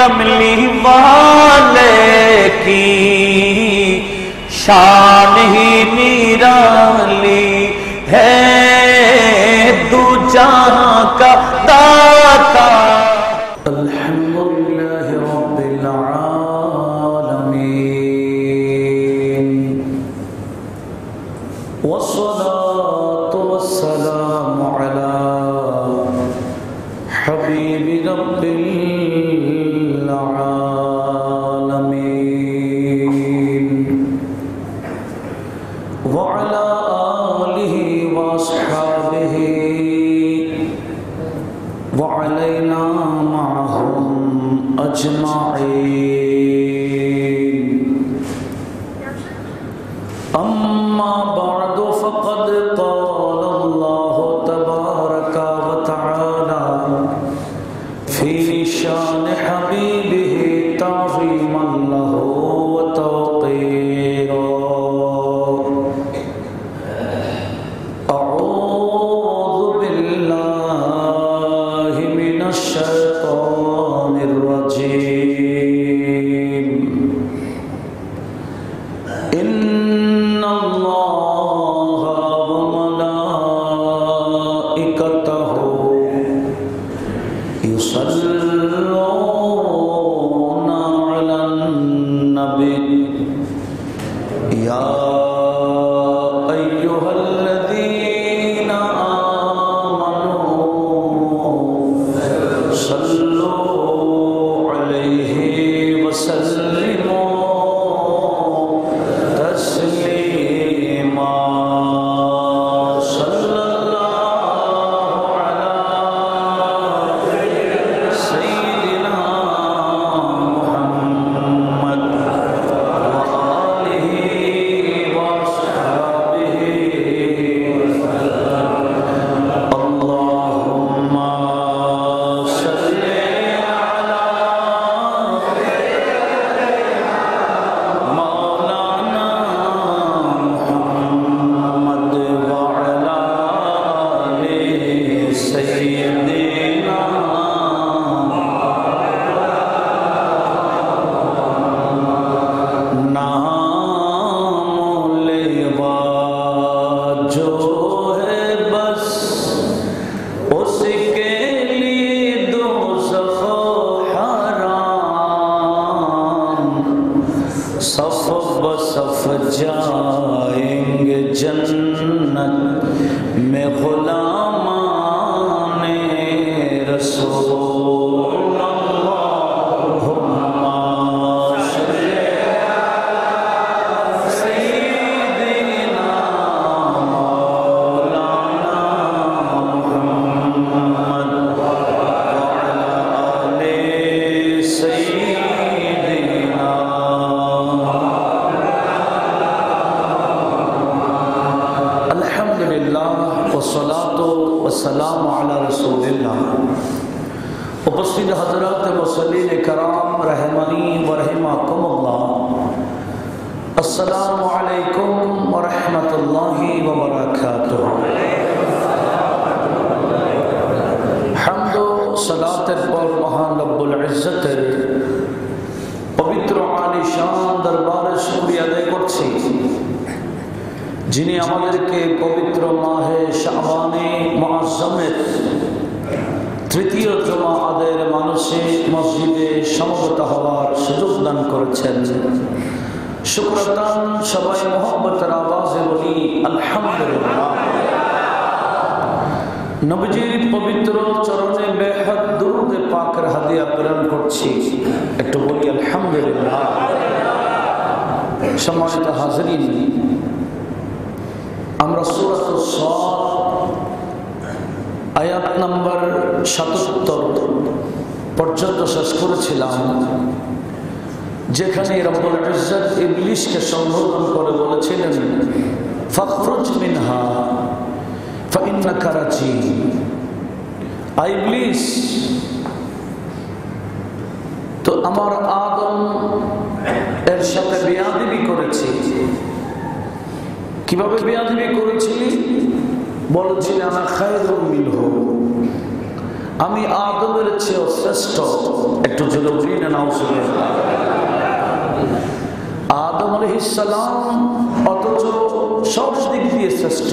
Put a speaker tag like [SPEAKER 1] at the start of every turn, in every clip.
[SPEAKER 1] कमली वाले की शान ही निराली है, दू जहां का दाता। अल्हम्दुलिल्लाह रब्बिल आलमीन, वस्सलातु वस्सलामु अला हबीबि रब्बिल आलमीन, व अला आलिहि व अस्हाबिहि व अलैना मअहुम अजमाईन। अम्मा बअदु फ़क़द क़ाल अल्लाहु तबारक व तआला फ़ी शान हबीबिही ताज़ीमन लहू व तौक़ीरा। अऊज़ु बिल्लाहि मिनश शैतानिर रजीम। इन्नल्लाहा व मलाइकतहु युसल्लूना अलन नबी, या अय्युहल्लज़ीना आमनू सल्लू अलैहि वसल्लिमू तस्लीमा। सल्लल्लाहु अला सय्यिदिना मुहम्मद व आलिहि व अस्हाबिहि। अल्लाहुम्मा सल्लि अला मौलाना मुहम्मद व अला आलि सय्यिदिना। नाम लेवा जो है बस उसके लिए दोज़ख हराम, सफ बसफ जाएंगे जन्नत में गुलामाने रसूल। अल्लाहुम्मा सल्लि अला सय्यिदिना मौलाना मुहम्मद व अला आलि सय्यिदिना। अल्हम्दुलिल्लाह वस्सलातु वस्सलामु अला रसूलिल्लाह। उपस्थित हज़रात मुसल्लीन कराम रहमनी व रहिमकुमुल्लाह, अस्सलामु अलैकुम व रहमतुल्लाहि व बरकातुहू। हम्द व सलातेर पर महान रब्बुल इज्जतेर पवित्र आलिशान दरबारे शुक्रिया आदाय करছি যিনি আমাদেরকে পবিত্র মাহে শাবানে মুআজ্জমের তৃতীয় জুমা আদায়ের মানসিক মসজিদে সমবেত হওয়ার সুযোগ দান করেছেন। শুকরাতান সবাই মোহব্বতের আওয়াজে বলি আলহামদুলিল্লাহ। নবীজির পবিত্র চরণে বেহদ দুরূদ পাকের হাদিয়া প্রেরণ করছি, একটু বলি আলহামদুলিল্লাহ। সম্মানিত হাজরিন, আমরা সূরাতুস সাদ আয়াত নম্বর ৭৭ পর্যন্ত শেষ করেছিলাম, যেখানে রব্বুল ইজ্জত ইবলিসকে সম্বোধন করে বলেছিলেন ফাখরুজ মিনহা ফাইন্নাকা রাজিম। ইবলিস, তো আমার আদম এর সাথে বেয়াদবি করেছি। কিভাবে বেয়াদবি করেছিলি? বলেছিলেন আনা খায়রুম মিনহু, আমি আদমের চেয়েও শ্রেষ্ঠ, একটু জোরে বলি না নাউজুবিল্লাহ। আদম আলাইহিস সালাম অথচ সব দিক দিয়ে শ্রেষ্ঠ,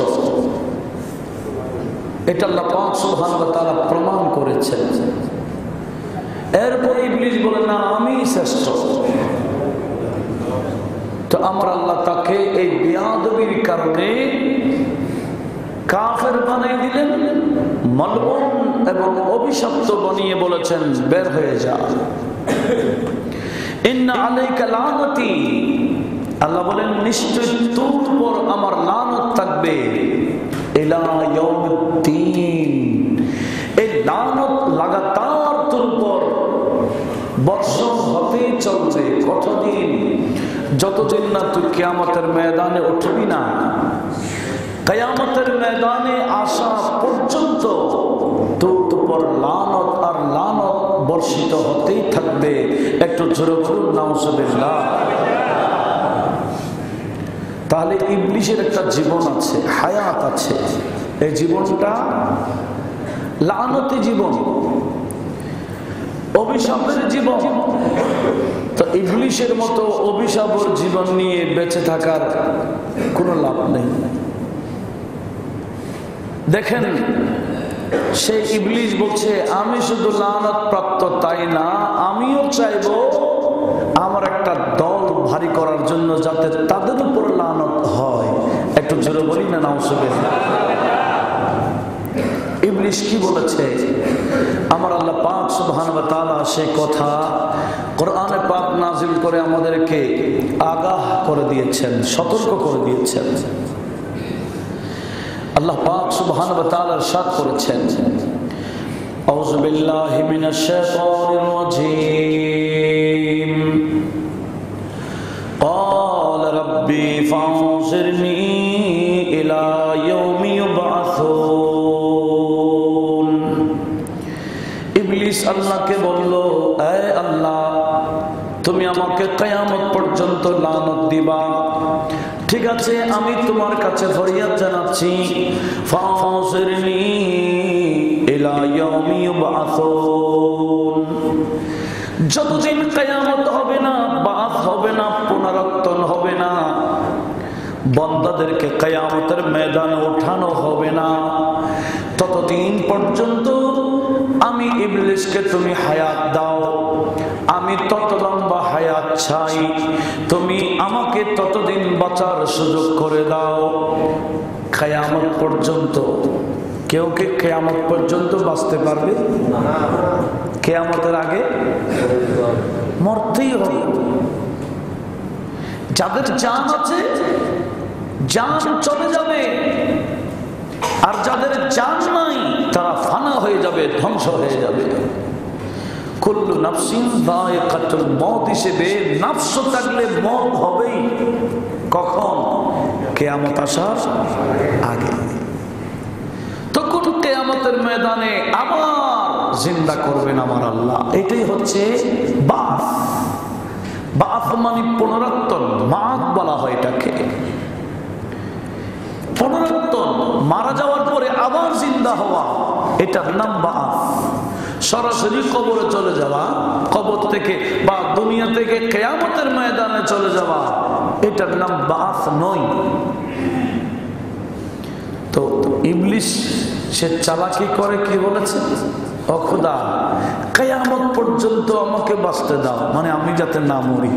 [SPEAKER 1] এটা আল্লাহ পাক সুবহানাহু ওয়া তাআলা প্রমাণ করেছেন। এরপর ইবলিস বলে না আমি শ্রেষ্ঠ। তো আমার আল্লাহ তাকে এই বেয়াদবির কারণে কাফের বানিয়ে দিলেন, মালউন এবং অভিশপ্ত বানিয়ে বলেছেন বের হয়ে যা। ইন্না আলাইকা লানাতি, আল্লাহ বলেন নিশ্চয় তোর উপর আমার লানত থাকবে ইলা ইয়াউমিদ্দিন। এই লানত লাগাতার তোর উপর বর্ষণ হতেই চলবে। কতদিন? যতদিন না তুই কিয়ামতের ময়দানে উঠবি না। কিয়ামতের ময়দানে আসা পর্যন্ত তোর উপর লানত আর লানত বর্ষিত হতেই থাকবে। একটু জোরে বলুন নাউজুবিল্লাহ। তাহলে ইবলিসের একটা জীবন আছে, হায়াত আছে। এই জীবনটা লানতি জীবন, অভিশাপের জীবন। তো ইবলিসের মতো অভিশাপের জীবন নিয়ে বেঁচে থাকার কোনো লাভ নেই। দেখেন, সেই ইবলিস বলছে আমি শুধু লানত প্রাপ্ত তাই না, আমিও চাইবো আমার একটা দল ভারী করার জন্য যাতে তাদের উপর লানত হয়। একটু জোরে বলি না নাউজুবিল্লাহ। ইবলিস কি বলেছে? আমার আল্লাহ পাক সুবহানাহু ওয়া তাআলা সেই কথা কোরআনে পাক নাযিল করে আমাদেরকে আগাহ করে দিয়েছেন, সতর্ক করে দিয়েছেন। আল্লাহ পাক সুবহানাহু ওয়া তাআলা ইরশাদ করেছেন, আউযু বিল্লাহি মিনাশ শাইতানির রাজীম, قال ربي فانظرني إلى يوم يبعثون। ইবলিস আল্লাহকে বলল, এ আল্লাহ, তুমি আমাকে কিয়ামত পর্যন্ত লানত দিবা। ঠিক আছে, আমি তোমার কাছে ফরিয়াদ জানাচ্ছি, ফানজিরনি ইলা ইয়াউমি ইউবআসুন। যতদিন কিয়ামত হবে না, বাস হবে না, পুনরুত্থান হবে না, বান্দাদেরকে কিয়ামতের ময়দানে ওঠানো হবে না, ততদিন পর্যন্ত আমি ইবলিসকে তুমি হায়াত দাও। আমি তত লম্বা হায়াত চাই, তুমি আমাকে ততদিন বাঁচার সুযোগ করে দাও। কিয়ামত পর্যন্ত কেউ কে কিয়ামত পর্যন্ত বাঁচতে পারবে? কিয়ামতের আগে মরতেই হবে। যাদের জান আছে, জান চলে যাবে, আর যাদের জান নাই তারা ফানা হয়ে যাবে, ধ্বংস হয়ে যাবে। কুল্লু নাফসিন যায়িকাতুল মউত হিসেবে নফস থাকলে মওত হবেই। কখন? কিয়ামত আসার আগে। তখন কিয়ামতের ময়দানে আবার জিন্দা করবেন আমার আল্লাহ। এটাই হচ্ছে বাস। বাস মানে পুনরুত্থান, মাদ বলা হয় এটাকে। পুনরুত্থান, মারা যাওয়ার পরে আবার জিন্দা হওয়া, এটার নাম বাস। সরাসরি কবরে চলে যাওয়া, কবর থেকে বা দুনিয়া থেকে কিয়ামতের ময়দানে চলে যাওয়া, এটার নাম বাস নয়। তো ইবলিস সে চালাকি করে, কি বলেছে? ও খোদা, কিয়ামত পর্যন্ত আমাকে বাঁচতে দাও, মানে আমি যাতে না মরি।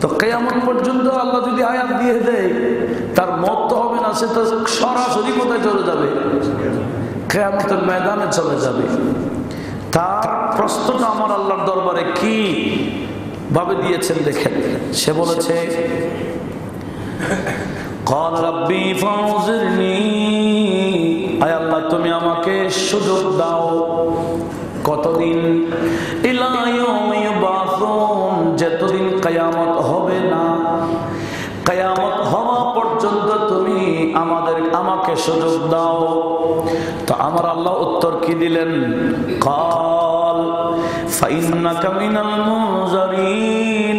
[SPEAKER 1] তো কিয়ামত পর্যন্ত আল্লাহ যদি হায়াত দিয়ে দেয়, তার মত তো হবে না, সে তো সরাসরি কোথায় চলে যাবে? কিয়ামতের ময়দানে চলে যাবে। তার প্রশ্নটা আমার আল্লাহর দরবারে কি ভাবে দিয়েছেন দেখেন। সে বলেছে, قال ربي فانظرني, আয় আল্লাহ তুমি আমাকে সুযোগ দাও। কতদিন? ইলা ইয়াউমি ইউবআসুন, যতদিন কিয়ামত হবে না, কিয়ামত হওয়া পর্যন্ত তুমি আমাকে সুযোগ দাও। তো আমার আল্লাহ উত্তর কি দিলেন? قال فإنك من المنظرين,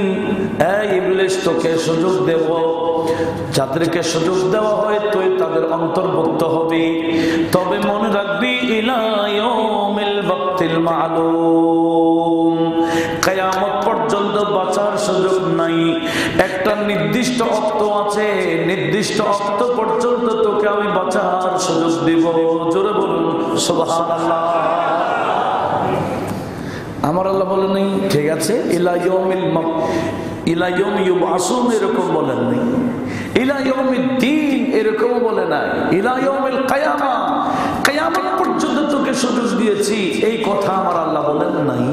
[SPEAKER 1] এই ইবলিস তোকে সুযোগ দেব যাদেরকে সুযোগ দেওয়া হয় তুই তাদের অন্তর্ভুক্ত হবি। তবে মনে রাখবি ইলা ইয়াউমিল ওয়াক্তিল মা'লুম, কিয়ামত পর্যন্ত বাঁচার সুযোগ নাই। একটা নির্দিষ্ট অক্ত আছে, নির্দিষ্ট অক্ত পর্যন্ত তোকে আমি বাঁচার সুযোগ দিব। জোরে বলুন সুবহানাল্লাহ। আমার আল্লাহ বলেন নাই ঠিক আছে ইলা ইয়াউমি ইউবআসুন এরকম বলেন নাই, ইলা ইয়াউমিদ্দিন এরকম বলে নাই, ইলা ইয়াউমিল কিয়ামা কিয়ামত পর্যন্ত তোকে সুযোগ দিয়েছি এই কথা আমার আল্লাহ বলেন নাই।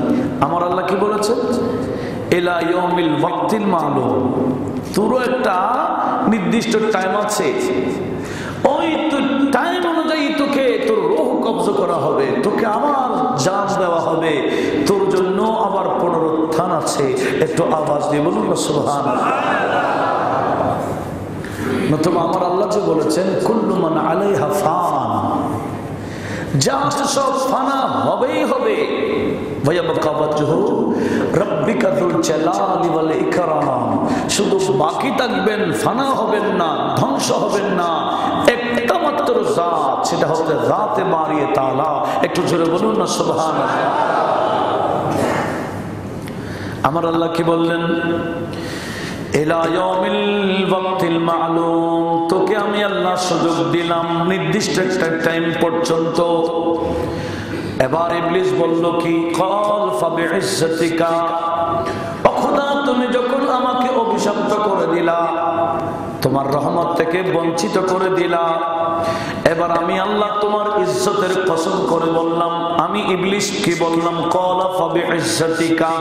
[SPEAKER 1] আমার আল্লাহ কি বলেছেন? ইলা ইয়াউমিল ওয়াক্তিল মা'লুম, তোরও একটা নির্দিষ্ট টাইম আছে, ওই টাইম অনুযায়ী তোকে তোর রূহ কবজ করা হবে, তোকে আবার জান দেওয়া হবে, তোর জন্য আবার পুনরুত্থান আছে। একটু আওয়াজ দিয়ে বলুন না সুবহানাল্লাহ। নতুবা আমার আল্লাহ যে বলেছেন কুল্লু মান আলাইহা ফান, যা আছে সব ফানা হবেই হবে। ওয়ায়াবকা ওয়াজহু রাব্বিকা যুল জালালি ওয়াল ইকরাম, শুধু বাকি থাকবেন, ফানা হবেন না, ধ্বংস হবেন না একটা মাত্র জাত, সেটা হচ্ছে জাতে বারিয়ে তাআলা। একটু জোরে বলুন না সুবহানাল্লাহ। আমার আল্লাহ কি বললেন? ইলা ইয়াউমিল ওয়াক্তিল মা'লুম, তোকে আমি আল্লাহ সুযোগ দিলাম নির্দিষ্ট একটা টাইম পর্যন্ত। এবার ইবলিস বলল কি? ক্বাল ফাবিইজ্জাতিকা, ও খোদা তুমি যখন আমাকে অভিশপ্ত করে দিলা, তোমার রহমত থেকে বঞ্চিত করে দিলা, এবার আমি আল্লাহ তোমার ইজ্জতের কসম করে বললাম। আমি ইবলিস কি বললাম? ক্বাল ফাবিইজ্জাতিকা,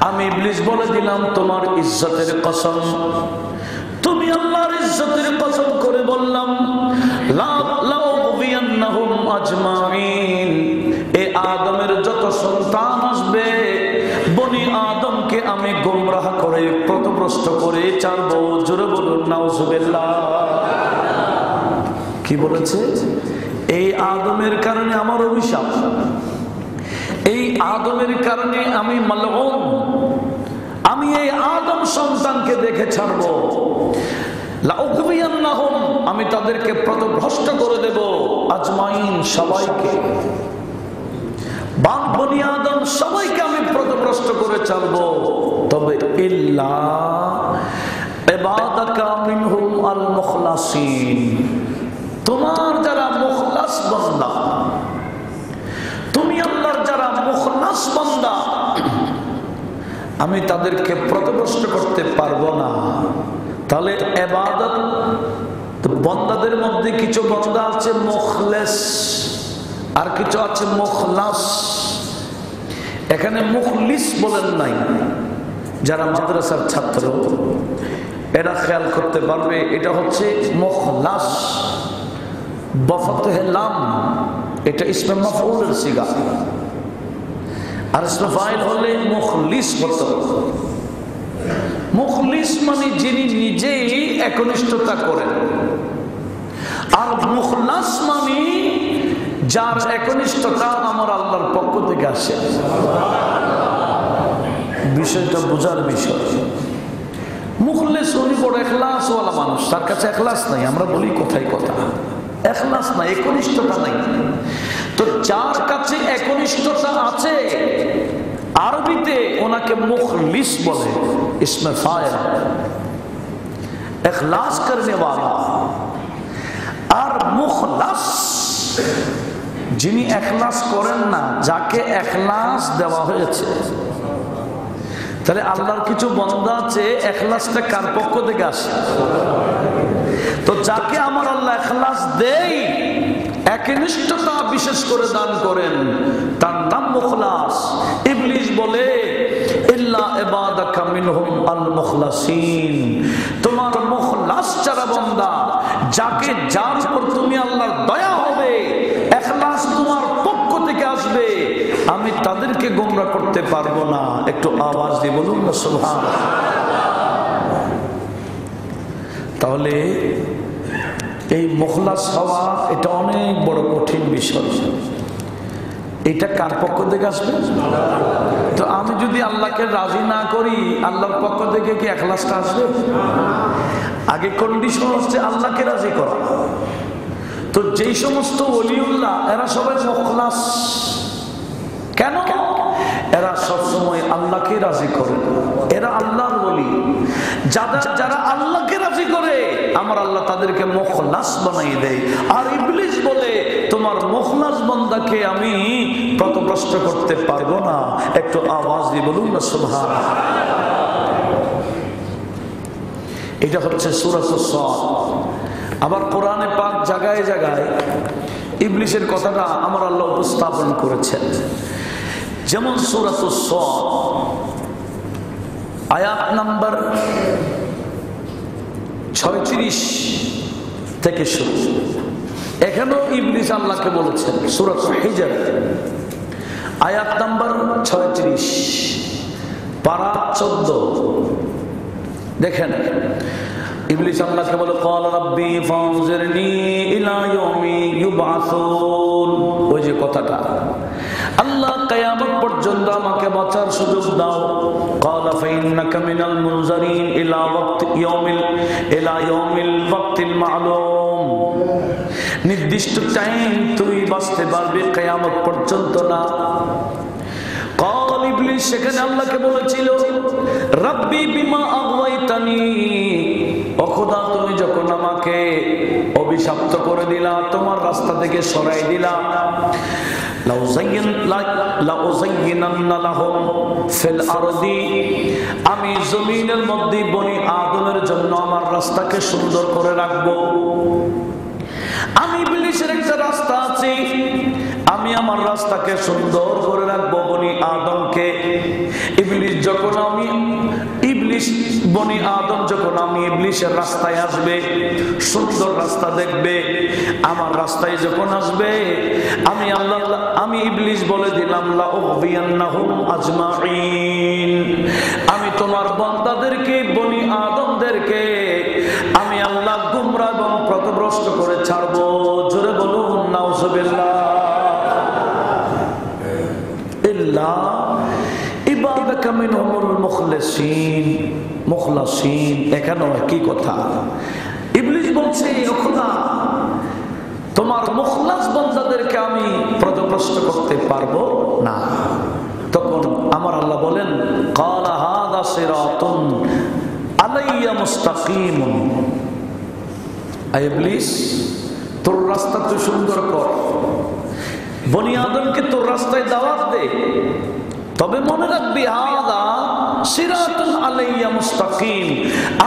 [SPEAKER 1] আমি ইবলিস বলে দিলাম তোমার ইজ্জতের কসম। তুমি আল্লাহর ইজ্জতের কসম করে বললাম লাউযিয়ান্নাহুম আজমাইন, এই আদমের যত সন্তান আসবে বনি আদমকে আমি গোমরাহ করে পথভ্রষ্ট করে ছাড়বো। জোরে বলুন নাউজুবিল্লাহ। কি বলেছে? এই আদমের কারণে আমার অভিশাপ, এই আদমের কারণে আমি মালউন, আমি এই আদম সন্তানকে দেখে ছাড়বো। লাউযিয়ান্নাহুম, আমি তাদেরকে পথভ্রষ্ট করে দেব, আজমাইন সবাইকে, বনি আদম সবাইকে আমি পথভ্রষ্ট করে ছাড়বো। তবে ইল্লা ইবাদাকা মিনহুম আল মুখলাসিন, তোমার যারা মুখলাস বান্দা, তুমি আল্লাহর যারা মুখলাস বান্দা, আমি তাদেরকে পথভ্রষ্ট করতে পারবো না। তাহলে ইবাদত বান্দাদের মধ্যে কিছু বান্দা আছে মুখলেস, আর কিছু আছে মুখলাস। এখানে মুখলিস বলেন নাই। যারা মাদ্রাসার ছাত্র এরা খেয়াল করতে পারবে, এটা হচ্ছে মুখলাস বফাতে লাম, এটা ইসমে মাফউলের সিগা, আর ইসমে ফাইল হলে মুখলিস হতো। মুখলিস মানে যিনি নিজেই একনিষ্ঠতা করেন, আর মুখলাস মানে যার একনিষ্ঠতা আমার আল্লাহর পক্ষ থেকে আসে। বিষয়টা বোঝার বিষয়। মুখলিস উনি বড় ইখলাস ওয়ালা মানুষ, তার কাছে ইখলাস নাই। আমরা বলি কোথায় কথা, ইখলাস নাই, একনিষ্ঠতা নাই। তো যার কাছে একনিষ্ঠতা আছে, আরবিতে ওনাকে মুখলিস বলে, ইসমে ফাইল ইখলাস করনে वाला। আর মুখলাস যিনি ইখলাস করেন না, যাকে ইখলাস দেওয়া হয়েছে। তাহলে আল্লাহর কিছু বান্দা আছে ইখলাসটা কার পক্ষ থেকে আসে? তো যাকে আমার আল্লাহ ইখলাস দেই, একনিষ্ঠতা বিশেষ করে দান করেন, তার নাম মুখলাস। ইবলিস বলে ইল্লা ইবাদাকা মিনহুম আল মুখলাসিন, তোমার মুখলাস যারা বান্দা, যাকে যার উপর তুমি আল্লাহর দয়া হবে, ইখলাস তোমার পক্ষ থেকে আসবে, আমি তাদেরকে গোমরাহ করতে পারবো না। একটু আওয়াজ দিয়ে বলুন না সুবহানাল্লাহ। তাহলে এই মুখলাস হওয়া এটা অনেক বড় কঠিন বিষয়। এটা কার পক্ষ থেকে আসবে? তো আমি যদি আল্লাহকে রাজি না করি, আল্লাহর পক্ষ থেকে কি ইখলাসটা আসবে? আগে কন্ডিশন হচ্ছে আল্লাহকে রাজি করা। তো যেই সমস্ত ওলিউল্লাহ এরা সবাই মুখলাস। কেন? এরা সবসময় আল্লাহকে রাজি করে, এরা আল্লাহর ওলি। যারা আল্লাহকে রাজি করে আমার আল্লাহ তাদেরকে মুখলাস বানাই দেয়। আর ইবলিস বলে তোমার মুখলাস বান্দাকে আমি পথভ্রষ্ট করতে পারবো না। একটু আওয়াজ দিয়ে বলুন না সুবহানাল্লাহ। এটা হচ্ছে সূরাতুস সাদ। আবার কোরআনে পাক জায়গায় জায়গায় ইবলিসের কথাটা আমার আল্লাহ উপস্থাপন করেছেন। যেমন সূরাতুস সাদ আয়াত নাম্বার 36 থেকে শুরু। এখানেও ইবলিস আল্লাহকে বলেছেন। সূরাতুল হিজর আয়াত নাম্বার 36 পারা 14। দেখেন ইবলিস আল্লাহকে বলে ক্বালা রাব্বি ফানজিরনি ইলা ইয়াউমি ইউবআসুন। ওই যে কথাটা, আল্লাহ কিয়ামত পর্যন্ত আমাকে বাঁচার সুযোগ দাও। ক্বালা ফাইন্নাকা মিনাল মুনজারিন ইলা ইয়াউমিল ওয়াক্তিল মা'লুম। নির্দিষ্ট টাইম তুই বাঁচতে পারবি, কিয়ামত পর্যন্ত না। ক্বাল ইবলিস সেখানে আল্লাহকে বলেছিল রাব্বি বিমা আগওয়াইতানি, ও খোদা তুমি যখন আমাকে অভিশপ্ত করে দিলা, তোমার রাস্তা থেকে সরাই দিলা, লাউযায়্যিনান্না লাহুম ফিল আরদি, আমি জমিনের মধ্যে বনি আদমের জন্য আমার রাস্তাকে সুন্দর করে রাখবো। আমি ইবলিসের একটা রাস্তা আছে, আমি আমার রাস্তাকে সুন্দর করে রাখবো বনি আদমকে। বনি আদম যখন আমি ইবলিসের রাস্তায় আসবে, সুন্দর রাস্তা দেখবে, আমার রাস্তায় যখন আসবে, আমি ইবলিস বলে দিলাম লা উগবিয়ান্নাহুম আজমাইন, আমি তোমার বান্দাদেরকে বনি আদমদেরকে আমি আল্লাহ গুমরাহ এবং পথভ্রষ্ট করে ছাড়বো। জোরে বলুন নাউজুবিল্লাহ। ইল্লা ইবাদাকা মিনহুমুল মুখলাসিন। এখানে কি কথা? ইবলিস বলছে ও খোদা তোমার মুখলাস বান্দাদেরকে আমি পথভ্রষ্ট করতে পারবো না। তখন আমার আল্লাহ বলেন ক্বালা হাযা সিরাতুন আলাইয়া মুস্তাকিমুন। ইবলিস তোর রাস্তা তুই সুন্দর কর, বনি আদমকে তোর রাস্তায় দাওয়াত দে, তবে মনে রাখবি হাযা সিরাতুন আলাইয়া মুস্তাকিম,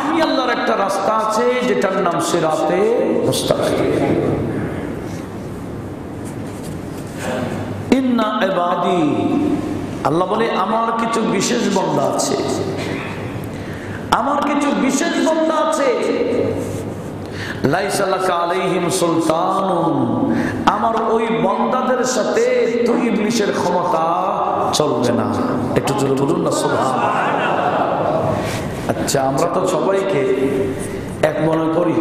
[SPEAKER 1] আমি আল্লাহর একটা রাস্তা আছে যেটার নাম সিরাতে মুস্তাকিম। ইন্না ইবাদি, আল্লাহ বলে আমার কিছু বিশেষ বান্দা আছে, আমার কিছু বিশেষ বান্দা আছে, লাইসা লাকা আলাইহিম সুলতানুন, আমার ওই বান্দাদের সাথে তুই ইবলিসের ক্ষমতা চলবে না। একটু জোরে বলুন না সুবহানাল্লাহ। আচ্ছা, আমরা তো সবাইকে এক মনে করি,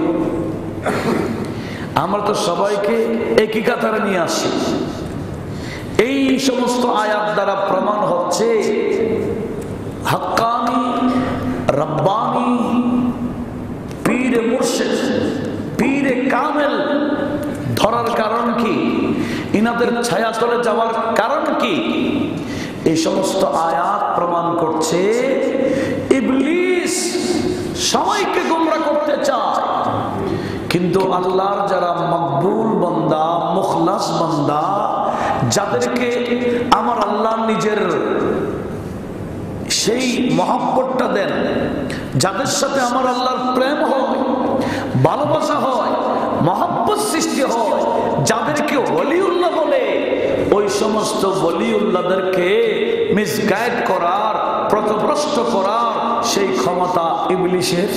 [SPEAKER 1] আমরা তো সবাইকে একই কাতারে নিয়ে আসি। এই সমস্ত আয়াত দ্বারা প্রমাণ হচ্ছে হাক্কানি, রব্বানি, পীরে মুর্শিদ, পীরে কামেল ধরার কারণ কি? ইনাদের ছায়া তলে যাওয়ার কারণ কি? এই সমস্ত আয়াত প্রমাণ করছে ইবলিস সবাইকে গোমরাহ করতে চায়, কিন্তু আল্লাহর যারা মকবুল বান্দা, মুখলাস বান্দা, যাদেরকে আমার আল্লাহ নিজের সেই মহব্বতটা দেন, যাদের সাথে আমার আল্লাহর প্রেম হয়, ভালোবাসা হয়, মহব্বত সৃষ্টি হয়, যাদেরকে ওলিউল্লাহ বলে, ওই সমস্ত ওলিউল্লাহদেরকে মিসগাইড করার, পথভ্রষ্ট করার সেই ক্ষমতা ইবলিসের।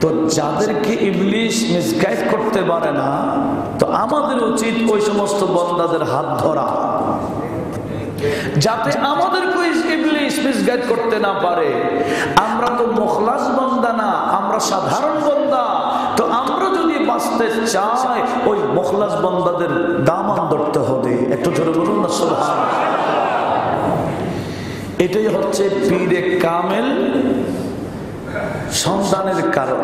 [SPEAKER 1] তো যাদেরকে ইবলিস মিসগাইড করতে পারে না, তো আমাদের উচিত ওই সমস্ত বান্দাদের হাত ধরা, যাতে আমাদেরকে ইবলিস মিসগাইড করতে না পারে। আমরা তো মুখলাস বান্দা না, আমরা সাধারণ বান্দা। তো আমরা যদি বাঁচতে চায় ওই মুখলাস বান্দাদের দামান ধরতে হবে। একটু জোরে বলুন না সুবহানাল্লাহ। এটাই হচ্ছে পীরে কামেল সন্তানের কারণ।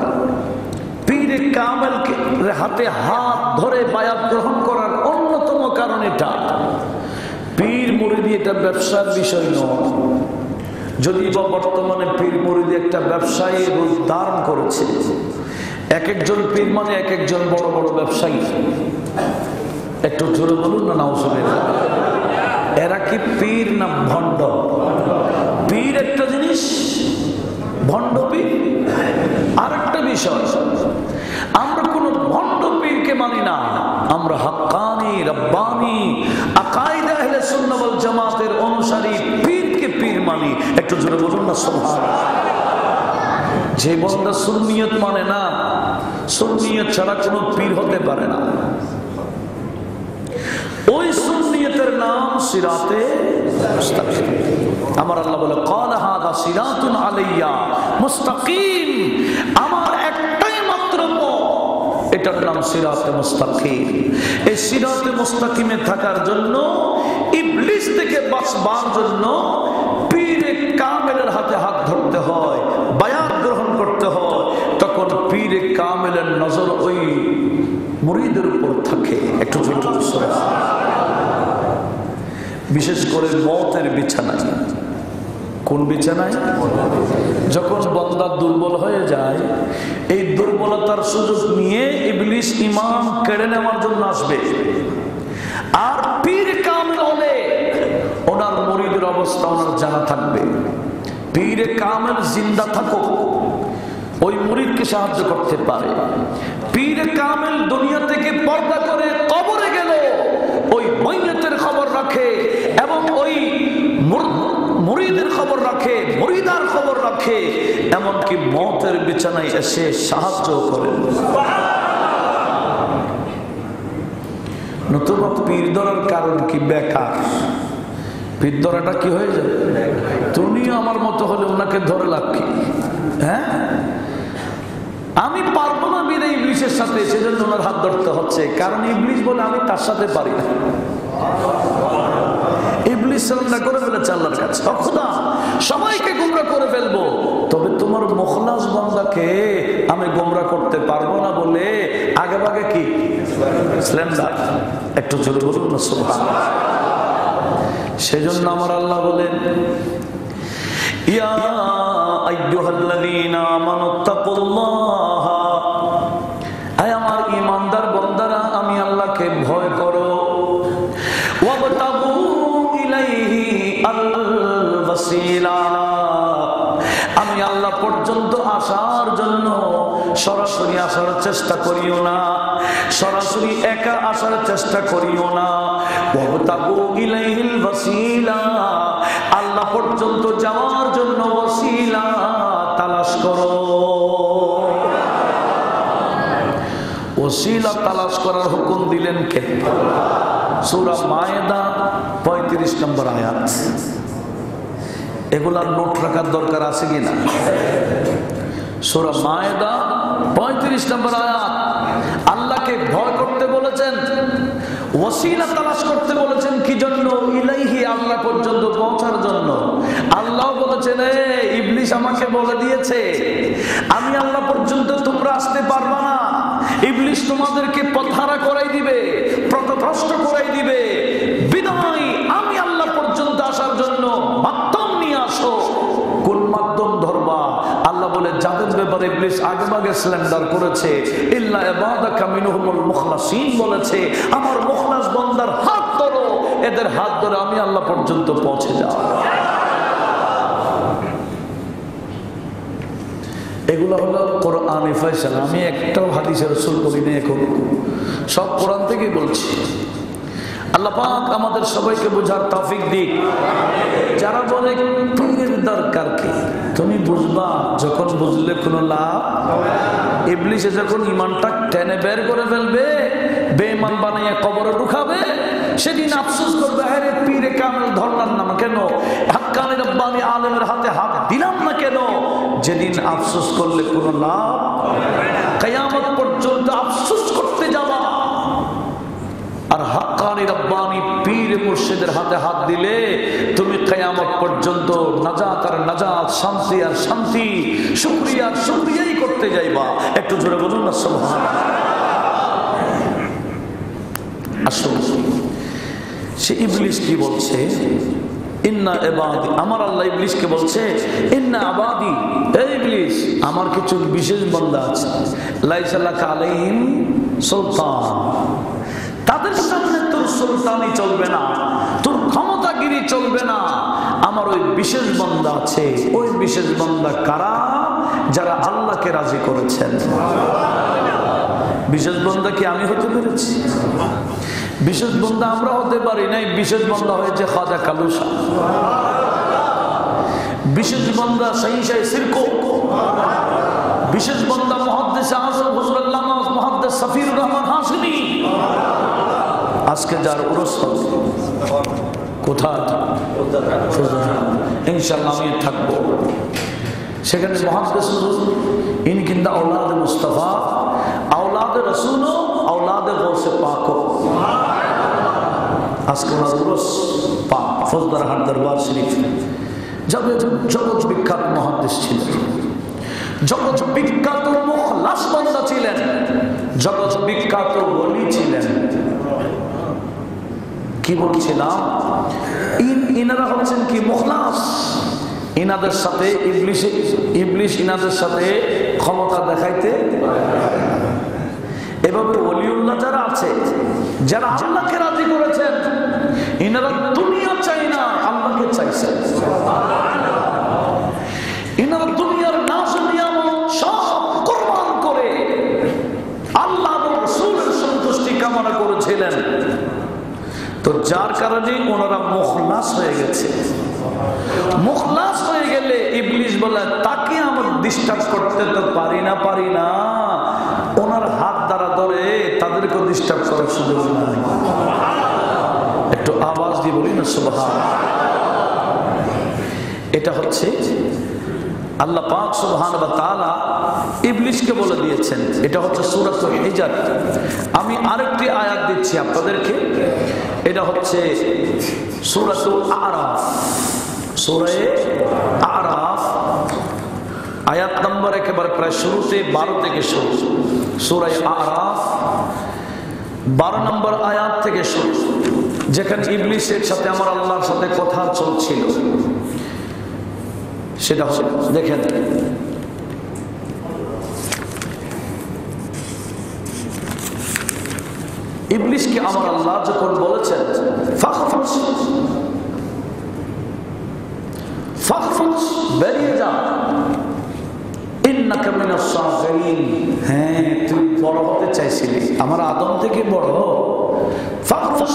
[SPEAKER 1] পীরে কামেলকে হাতে হাত ধরে বায়াত গ্রহণ করার অন্যতম কারণ এটা। পীর মুরিদি এটা ব্যবসার বিষয় নয়। যদিও বা বর্তমানে পীর মুরিদি একটা ব্যবসায়ী রূপ ধারণ করেছে। এক একজন পীর মানে এক একজন বড় বড় ব্যবসায়ী। একটু জোরে বলুন না নাউজুবিল্লাহ। এরা কি পীর না ভণ্ড? পীর একটা জিনিস, ভণ্ড পীর আরেকটা বিষয়। আমরা কোন ভণ্ড পীরকে মানি না, আমরা হাক্কানি রব্বানি আকাইদে আহলে সুন্নাহ ওয়াল জামাতের অনুসারী পীরকে পীর মানি। একটু জোরে বলুন না সুবহানাল্লাহ। যে বান্দা সুন্নিয়ত মানে না, সুন্নিয়ত ছাড়া কোনো পীর হতে পারে না। ওই সুন্নিয়তের নাম সিরাতে মুস্তাকিম। আমার আল্লাহ বলে ক্বালা হাযা সিরাতুন আলাইয়া মুস্তাকিম, আমার একটাই মাত্র পথ, এটার নাম সিরাতে মুস্তাকিম। এই সিরাতে মুস্তাকিমে থাকার জন্য, ইবলিস থেকে বাঁচবার জন্য পীরে কামেলের হাতে হাত ধরতে হয়, বায়াত গ্রহণ করতে হয়। তখন পীরে কামেলের নজর ওই মুরিদের উপর থাকে। একটু বিশেষ করে মওতের বিছানায়। কোন বিছানায়? যখন বান্দা দুর্বল হয়ে যায়, এই দুর্বলতার সুযোগ নিয়ে ইবলিস ঈমান কেড়ে নেওয়ার জন্য আসবে। আর পীর কামেল হলে ওনার মুরিদের অবস্থা ওনার জানা থাকবে। পীরে কামেল জিন্দা থাকুক, ওই মুরিদকে সাহায্য করতে পারে। পীরে কামেল দুনিয়া থেকে পর্দা করে কবরে গেল, ওই মাইয়াতের খবর রাখে এবং ওই মুরিদের খবর রাখে, মুরিদার খবর রাখে, এমনকি মওতের বিছানায় এসে সাহায্য করেন। নতুবা পীর ধরার কারণ কি? বেকার। পীর ধরাটা কি হয়ে যায়? তুমি আমার মতো হলে ওনাকে ধরে লাভ কি? হ্যাঁ, আমি পারবো না বিদে ইবলিসের সাথে, সেজন্য ওনার হাত ধরতে হচ্ছে। কারণ ইবলিস বলে আমি তার সাথে পারি না। ইবলিস সারেন্ডার করে ফেলেছে আল্লাহর কাছে। খোদা, সবাইকে গোমরাহ করে ফেলবো, তবে তোমার মুখলাস বান্দাকে আমি গোমরাহ করতে পারবো না বলে আগে ভাগে কি সারেন্ডার। একটু জোরে বলুন না সুবহানাল্লাহ। সেজন্য আমার আল্লাহ বলেন, ইয়া আইয়ুহাল্লাযীনা আমানুত্তাকুল্লাহ, হে আমার ঈমানদার বান্দারা, আমি আল্লাহকে ভয় করো। ওয়াবতাগু ইলাইহি আল ওয়াসিলা, আমি আল্লাহ পর্যন্ত আসার জন্য সরাসরি আসার চেষ্টা করিও না, সরাসরি একা আসার চেষ্টা করিও না। ওয়াবতাগু ইলাইহিল ওয়াসিলা, আল্লাহ পর্যন্ত যাওয়ার জন্য ওয়াসিলা তালাশ করো। ওসিলা তালাশ করার হুকুম দিলেন কে? সূরা মায়েদা 35 নম্বর আয়াত। এগুলার নোট রাখার দরকার আছে কিনা? সূরা মায়েদা 35 নম্বর আয়াত। আল্লাহকে ভয় করতে বলেছেন, ওসিলা তালাশ করতে বলেছেন কি জন্য? ইলাইহি, আল্লাহ পর্যন্ত পৌঁছার জন্য। আল্লাহ বলেছেন, ইবলিস আমাকে বলে দিয়েছে আমি আল্লাহ পর্যন্ত তোমরা আসতে পারবা না। ইবলিস তোমাদেরকে পথহারা করাই দিবে, পথভ্রষ্ট করাই দিবে। বিদায় আমি আল্লাহ পর্যন্ত আসার জন্য মাধ্যম নিয়ে আসো। কোন মাধ্যম ধরবা? আল্লাহ বলে, যাদের ব্যাপারে ইবলিস আগেভাগে স্ল্যান্ডার করেছে, ইল্লা ইবাদাকা মিনহুমুল মুখলাসিন বলেছে, আমার মুখলাস বান্দার হাত ধরো, এদের হাত ধরে আমি আল্লাহ পর্যন্ত পৌঁছে যাও। এগুলো হলো কোরআনি ফয়সালা। আমি একটাও হাদিসের রাসূল বলি না, এখন সব কোরআন থেকেই বলছি। আল্লাহ পাক আমাদের সবাইকে বোঝার তৌফিক দিক। যারা বলে পীরের দরকার কি, তুমি বুঝবা যখন বুঝলে কোনো লাভ। ইবলিসে যখন ঈমানটা টেনে বের করে ফেলবে, বেঈমান বানিয়ে কবরে ঢুকাবে, সেদিন আফসোস করবে, আরে পীরে কামেল ধরলাম না কেন, হাক্কানি রব্বানি আলেমের হাতে হাত দিলাম না কেন। যেদিন আফসোস করলে কোনো লাভ, কিয়ামত পর্যন্ত আফসোস আর হাক্কানি রব্বানি পীর মুর্শিদের হাতে হাত দিলে তুমি কিয়ামত পর্যন্ত নাজাত আর নাজাত, শান্তি আর শান্তি, শুকরিয়া আর শুকরিয়াই করতে যাইবা। একটু জোরে বলুন না সুবহানাল্লাহ। আসুন, সে ইবলিস কি বলছে? ইন্না ইবাদি, আমার আল্লাহ ইবলিসকে বলছে ইন্না ইবাদি, এই ইবলিস আমার কিছু বিশেষ বান্দা আছে, লাইসা লাকা আলাইহিম সুলতান, তাদের সামনে তোর সুলতানি চলবে না, তোর ক্ষমতাগিরি চলবে না। আমার ওই বিশেষ বান্দা আছে। ওই বিশেষ বান্দা কারা? যারা আল্লাহকে রাজি করেছেন। বিশেষ বান্দা কি আমি হতে পেরেছি? বিশেষ বান্দা আমরা হতে পারি নাই। বিশেষ বান্দা হয়েছে খাজা কালুসা, বিশেষ বান্দা সহিসাই সিরকো, বিশেষ বান্দা মুহাদ্দিস আযম হুজুর আল্লামা মুহাদ্দিস সফিউর রহমান হাশমি। আজকে যার উরস কোথায়? ইনশাআল্লাহ আমি থাকবো সেখানে। মুহাদ্দিস হুজুর ইনি কিন্তু আওলাদ মুস্তাফা, আওলাদ রাসূল, আওলাদ গৌসে পাক। আজকে উরস পাক ফজদারহাট দরবার শরীফ। জগৎ বিখ্যাত মুহাদ্দিস ছিলেন, জগৎ বিখ্যাত মুখলাস বান্দা ছিলেন, জগৎ বিখ্যাত ওলি ছিলেন। কি বলছিলাম? ইনারা হচ্ছেন কি মুখলাস। ইনাদের সাথে ইবলিস ইনাদের সাথে ক্ষমতা দেখাইতে। এভাবে ওলিউল্লাহ যারা আছে, যারা আল্লাহকে রাজি করেছেন, ইনারা দুনিয়া চাই না, আল্লাহকে চাইছেন। ইনারা দুনিয়ার নাজ নিয়ামত সব কুরবান করে আল্লাহ এবং রাসূলের সন্তুষ্টি কামনা করেছিলেন। তো যার কারণে ওনারা মুখলাস হয়ে গেছে। মুখলাস হয়ে গেলে ইবলিস বলে তাকে আমার ডিস্টার্ব করতে তো পারি না, ওনার হাত দ্বারা ধরে তাদেরকে ডিস্টার্ব করার সুযোগ নাই। একটু আওয়াজ দিয়ে বলি না সুবহানাল্লাহ। এটা হচ্ছে আল্লাহ পাক সুবহানাহু ওয়া তাআলা ইবলিসকে বলে দিয়েছেন। এটা হচ্ছে সূরাতুল হিজর। আমি আরেকটি আয়াত দিচ্ছি আপনাদেরকে। এটা হচ্ছে সূরাতুল আরাফ, সূরা আরাফ আয়াত নম্বর একেবারে প্রায় শুরুতে 12 থেকে শুরু। সূরা আরাফ 12 নম্বর আয়াত থেকে শুরু, যেখানে ইবলিসের সাথে আমার আল্লাহর সাথে কথা চলছিল। সেটা হচ্ছে, দেখেন, ইবলিসকে আমার আল্লাহ যখন বলেছেন ফাখরুজ, বেরিয়ে যা, ইন্নাকা মিনাস সাগিরিন। হ্যাঁ, তুই বড় হতে চাইছিলি, আমার আদম থেকে বড়। ফাখরুজ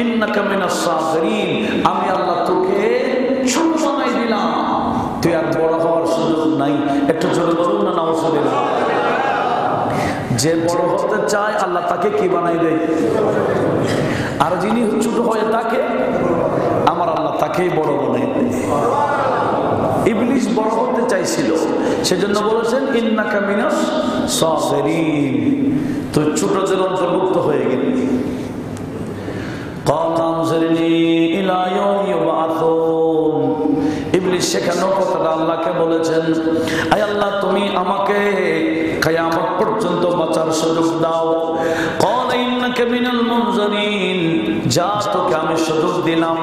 [SPEAKER 1] ইন্নাকা মিনাস সাগিরিন, আমি আল্লাহ তোকে ছোট বানাই দিলাম, তুই আর বড় হওয়ার সুযোগ নাই। একটু জোরে বলুন না নাউজুবিল্লাহ। যে বড় হতে চায় আল্লাহ তাকে কি বানাই দেয়? আর যিনি ছোট হয় তাকে আমার আল্লাহ তাকেই বড় বানাই দেয়। ইবলিস বড় হতে চাইছিল, সেজন্য বলেছেন ইন্নাকা মিনাস সাগিরিন, তুই ছোটদের অন্তর্ভুক্ত হয়ে গেলি। ইবলিস সেখানে কথাটা আল্লাহকে বলেছেন, আয় আল্লাহ তুমি আমাকে কিয়ামত পর্যন্ত বাঁচার সুযোগ দাও। ক্বালা ইন্নাকা মিনাল মুনজারিন, যা তোকে আমি সুযোগ দিলাম।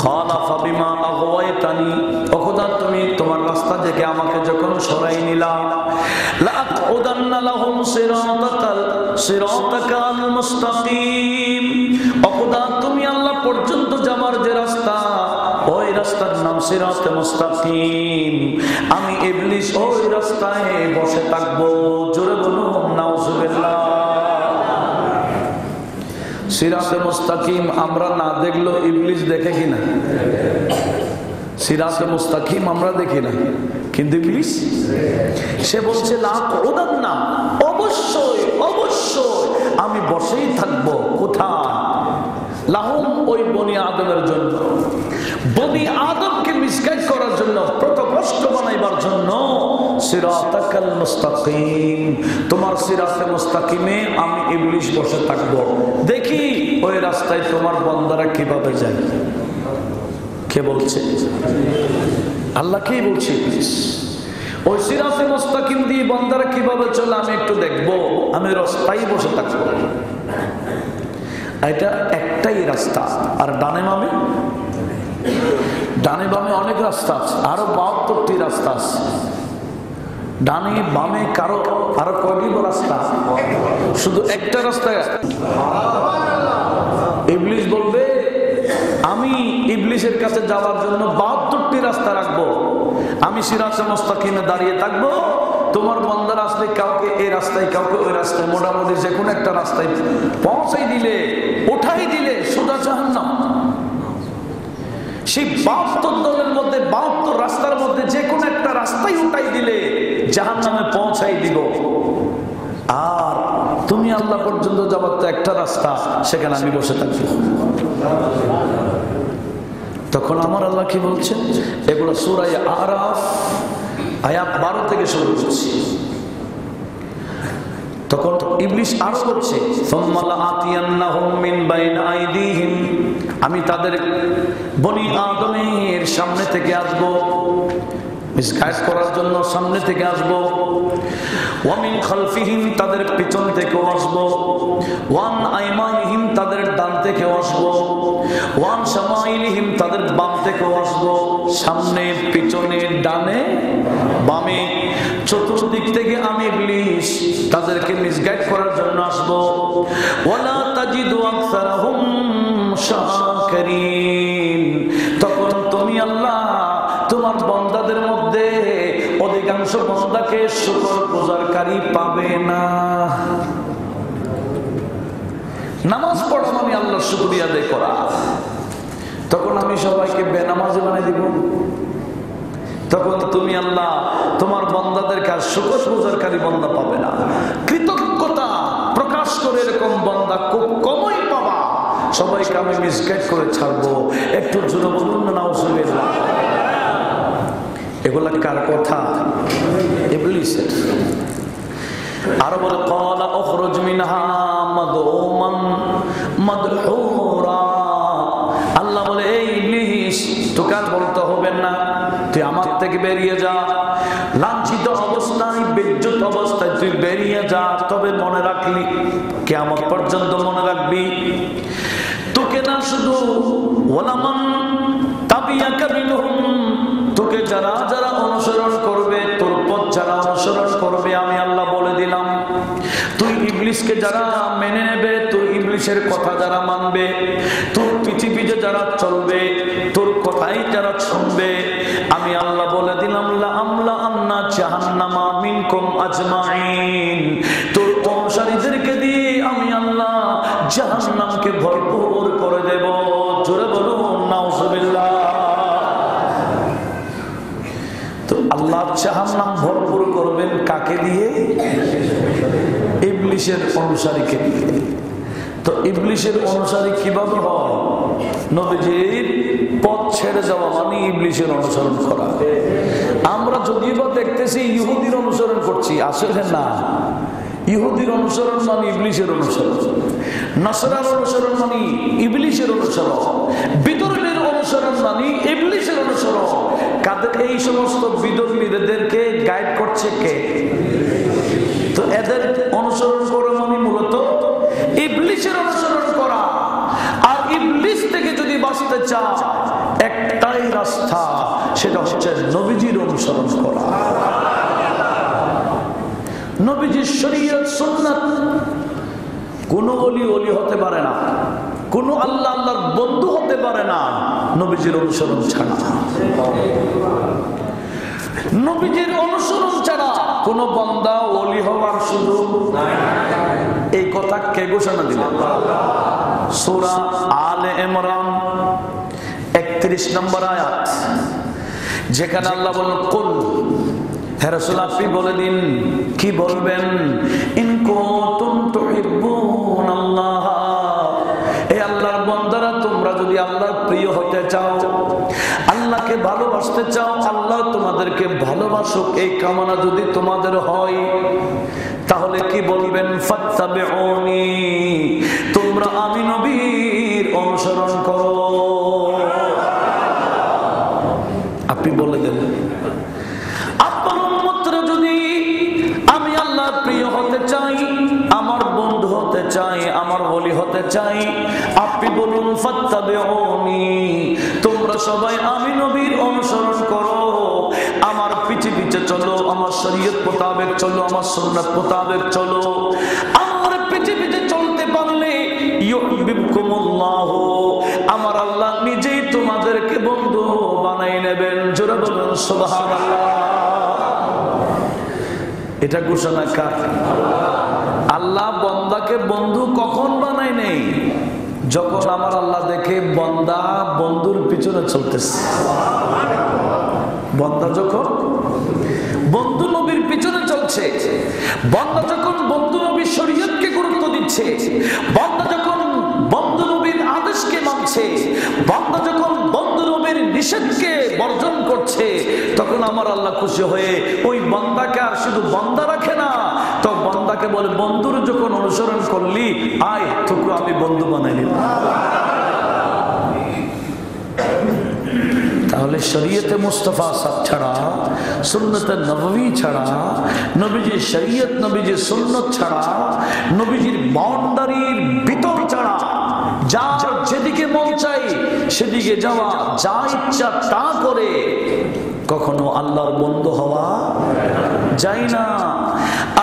[SPEAKER 1] ক্বালা ফাবিমা আগওয়াইতানি, ও খোদা তুমি তোমার রাস্তা থেকে আমাকে যখন সরাই নিলা, লাআকউদান্না লাহুম সিরাতাকাল মুস্তাকিম, ও খোদা তুমি আল্লাহ পর্যন্ত যাবার যে রাস্তা, ওই রাস্তার নাম সিরাতে মুস্তাকিম। আমি ইবলিস ওই রাস্তায় বসে থাকবো। জোরে বলুন নাউজুবিল্লাহ। সিরাতে মুস্তাকিম আমরা না দেখলেও ইবলিস দেখে কিনা? সিরাতে মুস্তাকিম আমরা দেখি না, কিন্তু ইবলিস সে বলছে লাআকউদান্না, অবশ্যই অবশ্যই আমি বসেই থাকবো। কোথায়? লাহুম, ওই বনি আদমের জন্য, বনি আদমকে মিসগাইড করার জন্য, পথভ্রষ্ট বানাইবার জন্য সিরাতাকাল মুস্তাকিম, তোমার সিরাতে মুস্তাকিমে আমি ইবলিস বসে থাকবো, দেখি ওই রাস্তায় তোমার বান্দারা কিভাবে যায়। কে বলছে? আল্লাহ কে বলছে? ইবলিস। ওই সিরাতে মুস্তাকিম দিয়ে বান্দারা কিভাবে চলে আমি একটু দেখবো, আমি রাস্তায় বসে থাকবো। এটা একটাই রাস্তা। আর ডানে বামে অনেক রাস্তা আছে, আরো 72টি রাস্তা আছে। ডানে বামে কারো আরো কয়টি রাস্তা? শুধু একটা রাস্তা। ইবলিস বলবে আমি ইবলিসের কাছে যাওয়ার জন্য 72টি রাস্তা রাখবো, আমি সিরাতে মুস্তাকিমে দাঁড়িয়ে থাকবো, তোমার বান্দারা আসলে কাউকে এই রাস্তায় কাউকে ওই রাস্তায়, মোটামুটি যে কোনো একটা রাস্তায় পৌঁছাই দিলে, উঠাই দিলে সোজা জাহান্নাম। সেই 72 দলের মধ্যে 72 রাস্তার মধ্যে যে কোনো একটা রাস্তায় উঠাই দিলে জাহান্নামে পৌঁছাই দিব। আর তুমি আল্লাহ পর্যন্ত যাবার তো একটা রাস্তা, সেখানে আমি বসে থাকবো। তখন আমার আল্লাহ কি বলছেন? এগুলো সূরা আরাফ আয়াত 12 থেকে শুরু করছি। তখন ইবলিস আরো করছে, আমি তাদের বনি আদমের সামনে থেকে আসবো, মিসগাইড করার জন্য সামনে থেকে আসবো। ওয়ামিন খালফিহিম, তাদের পিছন থেকেও আসবো। ওয়ান আইমানিহিম, তাদের ডান থেকেও আসবো। ওয়ান শামাইলিহিম, তাদের বাম থেকেও আসবো। সামনে, পিছনে, ডানে, বামে, চতুর্দিক থেকে আমি ইবলিস তাদেরকে মিসগাইড করার জন্য আসবো। ওয়ালা তাজিদু আকসারাহুম শাকিরিন, তখন তুমি আল্লাহ তোমার বান্দাদের মধ্যে অধিকাংশ বান্দাকে শুকর গুজারকারী পাবে না। নামাজ পড়া মানে আল্লাহর শুকরিয়া আদায় করা, তখন আমি সবাইকে বেনামাজি বানিয়ে দিব। তখন তুমি আল্লাহ তোমার বান্দাদের কাছে শুকর গুজারকারী বান্দা পাবে না, কৃতজ্ঞতা প্রকাশ করে এরকম বান্দা খুব কমই পাবা। সবাইকে আমি মিসগাইড করে ছাড়বো। একটু জোরে বলুন না নাউজুবিল্লাহ। এগুলা কার কথা? ইবলিসের। আরো বলে ক্বালা উখরুজ মিনহা মাদউমান মাদহুরা, আল্লাহ বলে এই ইবলিস তোকে আর বলতে হবে না, তুই আমার থেকে বেরিয়ে যা, লাঞ্ছিত অবস্থায় বেইজ্জত অবস্থায় তুই বেরিয়ে যা। তবে মনে রাখলি, কিয়ামত পর্যন্ত মনে রাখবি, তোকে না শুধু ওয়ালামান তাবিয়াকা মিনহুম, তোকে যারা যারা অনুসরণ করবে, তোর পথ যারা অনুসরণ করবে, আমি আল্লাহ বলে দিলাম, তুই ইবলিসকে যারা মেনে নেবে, তুই ইবলিসের কথা যারা মানবে, তোর পৃথিবীতে যারা চলবে, তোর কথাই যারা শুনবে, আমি আল্লাহ বলে দিলাম লা আমলা আন্না জাহান্নামা মিনকুম আজমাইন, তোর অনুসারীদেরকে দিয়ে আমি আল্লাহ জাহান্নামকে ভরপুর করে দেব। জোরে বলুন নাউজুবিল্লাহ। তো আল্লাহ জাহান্নাম ভরপুর করবেন কাকে দিয়ে? ইবলিসের অনুসারীকে দিয়ে। তো ইবলিসের অনুসারী কিভাবে হয়? নবীজির পথ ছেড়ে যাওয়া মানে ইবলিসের অনুসরণ করা। আমরা যদিও বা দেখতেছি ইহুদির অনুসরণ করছি, আসলে না। ইহুদির অনুসরণ মানে ইবলিসের অনুসরণ, নাসরার অনুসরণ মানে ইবলিসের অনুসরণ, বিদর্মীর অনুসরণ মানে ইবলিসের অনুসরণ। কাদের? এই সমস্ত বিদর্মীদেরকে গাইড করছে কে? তো এদের অনুসরণ করা মানে মূলত ইবলিসের অনুসরণ করা। আর ইবলিস থেকে যদি বাঁচতে চাও একটাই রাস্তা, সেটা হচ্ছে নবীজির অনুসরণ করা। নবীজির শরীয়ত সুন্নাত। কোন ওলি হতে পারে না, কোন আল্লাহর বন্ধু হতে পারে না নবীজির অনুসরণ ছাড়া। নবীজির অনুসরণ ছাড়া কোন বান্দা ওলি হওয়ার সুযোগ নাই। এই কথা কে ঘোষণা দিলেন? সূরা আলে ইমরান 31 নম্বর আয়াত, যেখানে আল্লাহ বলেন কুল, হে রাসূল আপনি বলে দিন। কি বলবেন? ইন কুনতুম তুহিব্বুনাল্লাহ, এই আল্লাহর বান্দারা তোমরা যদি আল্লাহর প্রিয় হতে চাও, আল্লাহকে আল্লাহকে ভালোবাসতে চাও, আল্লাহ তোমাদেরকে ভালোবাসুক, এই কামনা যদি তোমাদের হয়, তাহলে কি বলবেন? ফাত্তাবিউনি, তোমরা আমি নবীর অনুসরণ করো। আপনি বলে দেন, আপনার উম্মতরা যদি আমি আল্লাহর প্রিয় হতে চাই, আমার বন্ধু হতে চাই, আমার ওলি হতে চাই, আপনি বলুন ফাত্তাবিউনি, তোমরা সবাই আমি নবীর অনুসরণ করো, আমার পিছে পিছে চলো, আমার শরীয়ত মোতাবেক চলো, আমার সুন্নাত মোতাবেক চলো। আমার পিছে পিছে চলতে পারলে ইউহিব্বুকুমুল্লাহ, আমার আল্লাহ নিজেই তোমাদেরকে বন্ধু বানাই নেবেন। জোরে বলুন সুবহানাল্লাহ। এটা ঘোষণা কার? আল্লাহ বান্দাকে বন্ধু কখন বানাই নেই? যখন আমার আল্লাহ দেখে বান্দা বন্ধুর পিছনে চলতেছে। বান্দা যখন বন্ধু নবীর পিছনে চলছে, বান্দা যখন বন্ধু নবীর শরীয়তকে গুরুত্ব দিচ্ছে, বান্দা যখন বন্ধু নবীর আদেশকে মানছে, বান্দা যখন বন্ধু নবীর নিষেধকে বর্জন করছে, তখন আমার আল্লাহ খুশি হয়ে ওই বান্দাকে আর শুধু বান্দা রাখে না, তো বান্দাকে বলে বন্ধুর যখন অনুসরণ করলি, আয় তোকে আমি বন্ধু বানাই নিলাম। তাহলে শরীয়তে মুস্তাফা সাহেব ছাড়া, সুন্নতে নববী ছাড়া, নবীজির শরীয়ত নবীজির সুন্নত ছাড়া, নবীজির বাউন্ডারির ভিতর ছাড়া যার যেদিকে মন চাই সেদিকে যাওয়া, যা ইচ্ছা তা করে কখনো আল্লাহর বন্ধু হওয়া যায় না।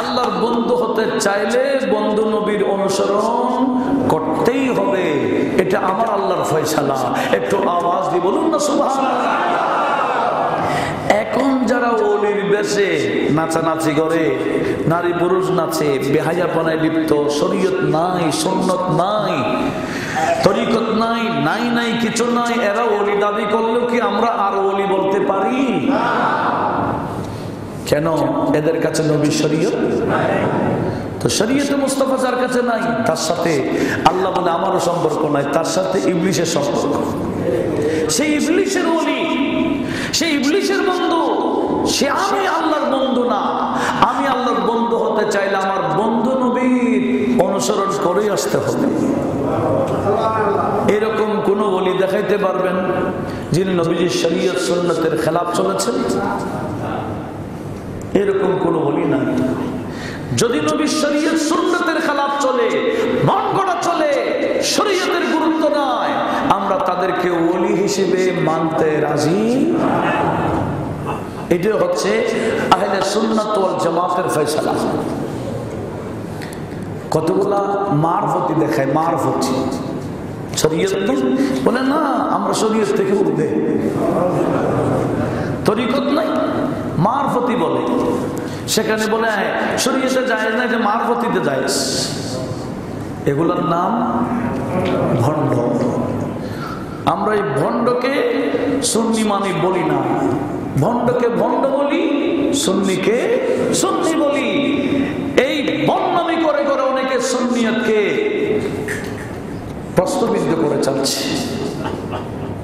[SPEAKER 1] আল্লাহর বন্ধু হতে চাইলে বন্ধু নবীর অনুসরণ করতেই হবে, এটা আমার আল্লাহর ফয়সালা। একটু আওয়াজ দিয়ে বলুন না সুবহানাল্লাহ। এখন যারা ওলির বেশে নাচানাচি করে, নারী পুরুষ নাচে, বেহায়াপনায় লিপ্ত, শরীয়ত নাই, সুন্নত নাই, তরিকত নাই, নাই নাই কিছু নাই, এরা ওলি দাবি করলেও কি আমরা আর ওলি বলতে পারি? কেন? এদের কাছে নবীর শরীয়ত তো শরীয়তে মুস্তাফা যার কাছে নাই, তার সাথে আল্লাহ বলে আমারও সম্পর্ক নাই, তার সাথে ইবলিশের সম্পর্ক। সেই ইবলিশের ওলি, সেই ইবলিশের বন্ধু, সে আমি আল্লাহর বন্ধু না। আমি আল্লাহর বন্ধু হতে চাইলে আমার বন্ধু নবীর অনুসরণ করেই আসতে হবে। এরকম কোন ওলি দেখাইতে পারবেন যিনি নবীজির শরীয়ত সুন্নতের খেলাফ চলেছেন? এরকম কোন ওলি নাই। যদি নবীর শরীয়ত সুন্নতের খেলাফ চলে, মন গড়া চলে, শরীয়তের গুরুত্ব নয়, আমরা তাদেরকে ওলি হিসেবে মানতে রাজি। এটা হচ্ছে আহলে সুন্নাত ওয়াল জামাতের ফয়সালা। কতগুলা মারফতি দেখায়, মারফতি শরীয়ত বলে না, আমরা শরীয়ত থেকে উঠবে, তরিকত নাই, মারফতি বলে। সেখানে বলে শরীয়তে জায়েজ না, যে মারফতিতে জায়েজ। এগুলোর নাম ভণ্ড। আমরা এই ভণ্ডকে সুন্নি মানি বলি না, ভণ্ডকে ভণ্ড বলি, সুন্নিকে সুন্নি বলি। এই বদনামি করে করে অনেকে সুন্নিয়তকে প্রশ্নবিদ্ধ করে চাচ্ছে।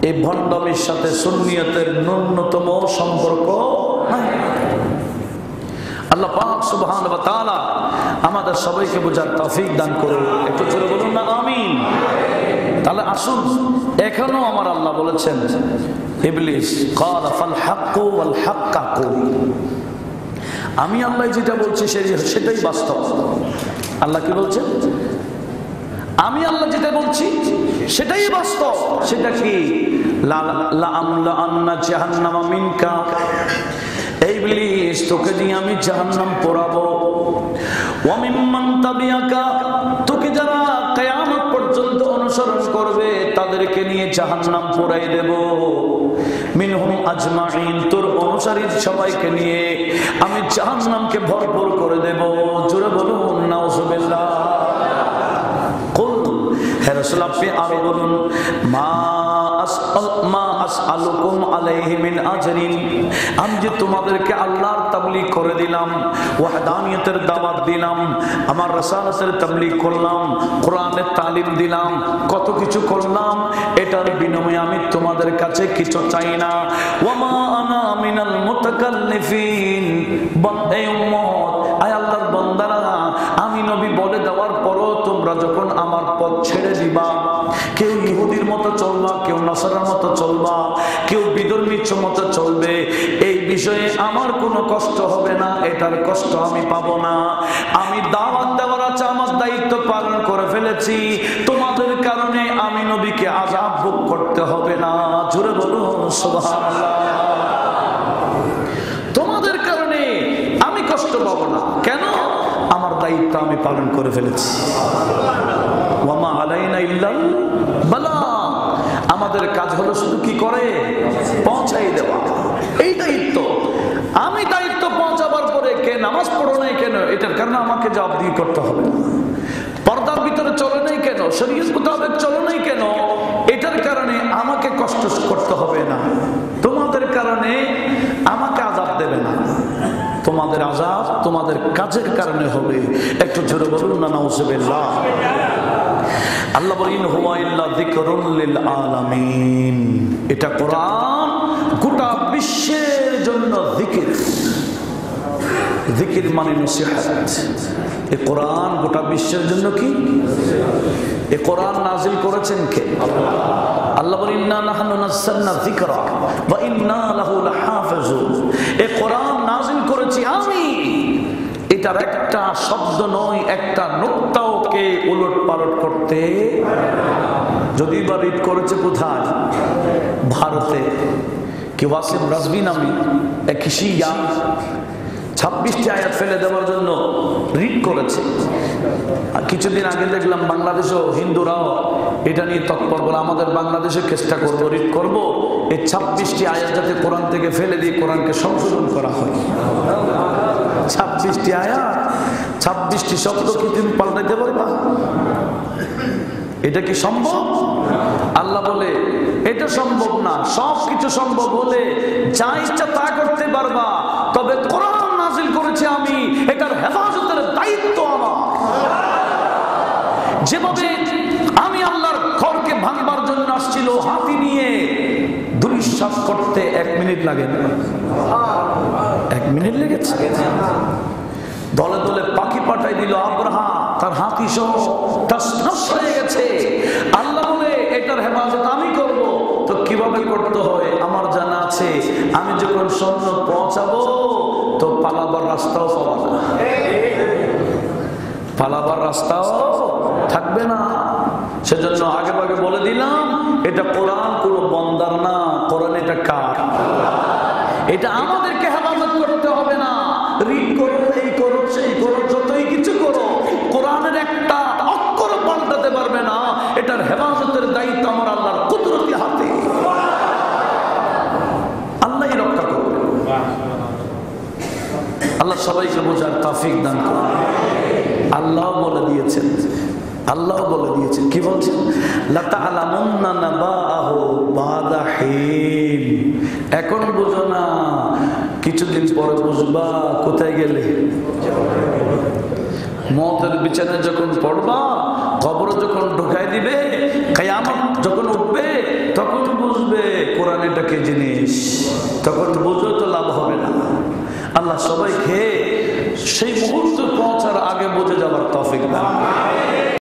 [SPEAKER 1] এই ভণ্ডামির সাথে সুন্নিয়তের ন্যূনতম সম্পর্ক নাই। আল্লাহ পাক সুবহানাহু ওয়া তাআলা আমাদের সবাইকে বোঝার তৌফিক দান করুন। একটু জোরে বলুন না আমিন। তাহলে আসুন, এখনো আমার আল্লাহ বলেছেন, ইবলিস ক্বালা ফাল হাক্কু ওয়াল হাক্কাকু, আমি আল্লাহ যেটা বলছি সেটাই বাস্তব। আল্লাহ কি বলছেন? আমি আল্লাহ যেটা বলছি সেটাই বাস্তব। সেটা কি? লা আমলা আন্না জাহান্নামা মিনকা, এই ইবলিস তোকে দিয়ে আমি জাহান্নাম পোড়াবো। ওয়া মিম্মান তাবিআকা, তোকে যারা কিয়ামত পর্যন্ত অনুসরণ করবে তাদেরকে নিয়ে জাহান্নাম পোড়াই দেব। মিনহুম আজমাইন, তোর অনুসারী সবাইকে নিয়ে আমি জাহান্নামকে ভরপুর করে দেব। জোরে বলুন নাউজুবিল্লাহ। হে রাসূল, আপনি আরো বলুন, মা আসআলুকুম আলাইহি মিন আজরিন, আমি যে তোমাদেরকে আল্লাহর তাবলীগ করে দিলাম, ওয়াহদানিয়তের দাওয়াত দিলাম, আমার রাসালাতের তাবলীগ করলাম, কোরআনের তালিম দিলাম, কত কিছু করলাম, এটার বিনিময়ে আমি তোমাদের কাছে কিছু চাই না। ওয়ামা আনা মিনাল মুতাকাল্লিফিন। হে উম্মত, আয় আল্লাহর বান্দারা, আমি নবী বলে দেওয়ার পরও তোমরা যখন আমার পথ ছেড়ে দিবা, কেউ ইহুদির মতো চলবা, কেউ নাসারার মতো চলবা, কেউ বিধর্মীর মতো চলবে, এই বিষয়ে আমার কোনো কষ্ট হবে না, এটার কষ্ট আমি পাবো না। আমি দাওয়াত দেওয়ার আছে, আমার দায়িত্ব পালন করে ফেলেছি, তোমাদের কারণে আমি নবীকে আযাব ভোগ করতে হবে না। জোরে বলুন সুবহানাল্লাহ। তোমাদের কারণে আমি কষ্ট পাবো না, কেন? আমার দায়িত্ব আমি পালন করে ফেলেছি। ওয়ামা আলাইনা ইল্লাল বালাগ। আমাদের কাজ হলো শুধু কি করে পৌঁছাই দেওয়া, এই দায়িত্ব। আমি দায়িত্ব পৌঁছাবার পরে কে নামাজ পড়ো নাই কেন, এটার কারণে আমাকে জবাবদিহি করতে হবে না। পর্দার ভিতরে চলে নাই কেন, শরীয়ত মোতাবেক চলে নাই কেন, এটার কারণে আমাকে কষ্ট করতে হবে না। তোমাদের কারণে আমাকে আযাব দেবে না, তোমাদের আযাব তোমাদের কাজের কারণে হবে। একটু জোরে বলুন না নাউযুবিল্লাহ। আল্লাহ বলেন হুয়া ইল্লা যিকরুল লিল আলামিন। এটা কোরআন গোটা বিশ্বের জন্য জিকির। জিকির মানে নসিহত। এই কোরআন গোটা বিশ্বের জন্য কি? এই কোরআন নাজিল করেছেন কে? আল্লাহ বলেন ইন্না নাহনু নাযালনা যিকরা ওয়া ইন্না লাহু লাহাফিজুন। এই কোরআন নাজিল করেছি আমি। এটার একটা শব্দ নয়, একটা নুক্তাও কে উলট পালট করতে। যদি বা রিড করেছে কোথায়? ভারতে। কি ওয়াসিম রাজভী নামে এক শিয়া 26টি আয়াত ফেলে দেওয়ার জন্য রিড করেছে। আর কিছুদিন আগে দেখলাম বাংলাদেশেও হিন্দুরাও এটা নিয়ে তৎপর বলে আমাদের বাংলাদেশে চেষ্টা করবো, রিড করবো, এই 26টি আয়াত যাতে কোরআন থেকে ফেলে দিয়ে কোরআনকে সংশোধন করা হয়। 26টি আয়াত, 26টি শব্দ কি তুমি পাল্টাইতে পারবা? এটা কি সম্ভব? আল্লাহ বলে এটা সম্ভব না। সবকিছু সম্ভব হলে যা ইচ্ছা তা করতে পারবা, তবে কোরআন নাজিল করেছি আমি, এটার হেফাজতের দায়িত্ব আমার। যেভাবে আমি আল্লাহর ঘরকে ভাঙবার জন্য আসছিল হাতি নিয়ে, দুঃশ্বাস করতে 1 মিনিট লাগে না, 1 মিনিট লেগেছে। দলে দলে পাখি পাঠাই দিল আব্রাহা, তার হাতি সহ তছনছ হয়ে গেছে। আল্লাহ বলে এটার হেফাজত আমি করব। তো কিভাবে করতে হয় আমার জানা আছে। আমি যখন স্বর্ণ পৌঁছাবো তো পালাবার রাস্তাও পাবো না, পালাবার রাস্তাও থাকবে না। সেজন্য আগে ভাগে বলে দিলাম, এটা কোরআন কোনো বন্দার না, কোরআন এটা কার? এটা আমাদেরকে হেফাজত করতে হবে না। রিড করো, এই করো, সেই করো, যতই কিছু করো, কোরআনের একটা অক্ষর পাল্টাতে পারবে না। এটার হেফাজতের দায়িত্ব আমার আল্লাহর কুদরতি হাতে। আল্লাহই রক্ষা করবে। আল্লাহ সবাইকে বোঝার তৌফিক দান করুন। আল্লাহ বলে দিয়েছেন, আল্লাহ বলে দিয়েছেন, কি বলছেন? লাতা'লামুন্না নাবাহু বা'দা হিন। এখন বুঝো না, কিছুদিন পরে বুঝবা। কোথায় গেলে? মওতের বিছানায় যখন পড়বা, কবরে যখন ঢুকাই দিবে, কিয়ামত যখন উঠবে, তখন বুঝবে কোরআন এটা কি জিনিস। তখন বুঝো তো লাভ হবে না। আল্লাহ সবাইকে সেই মুহূর্তে পৌঁছার আগে বুঝে যাওয়ার তৌফিক দান।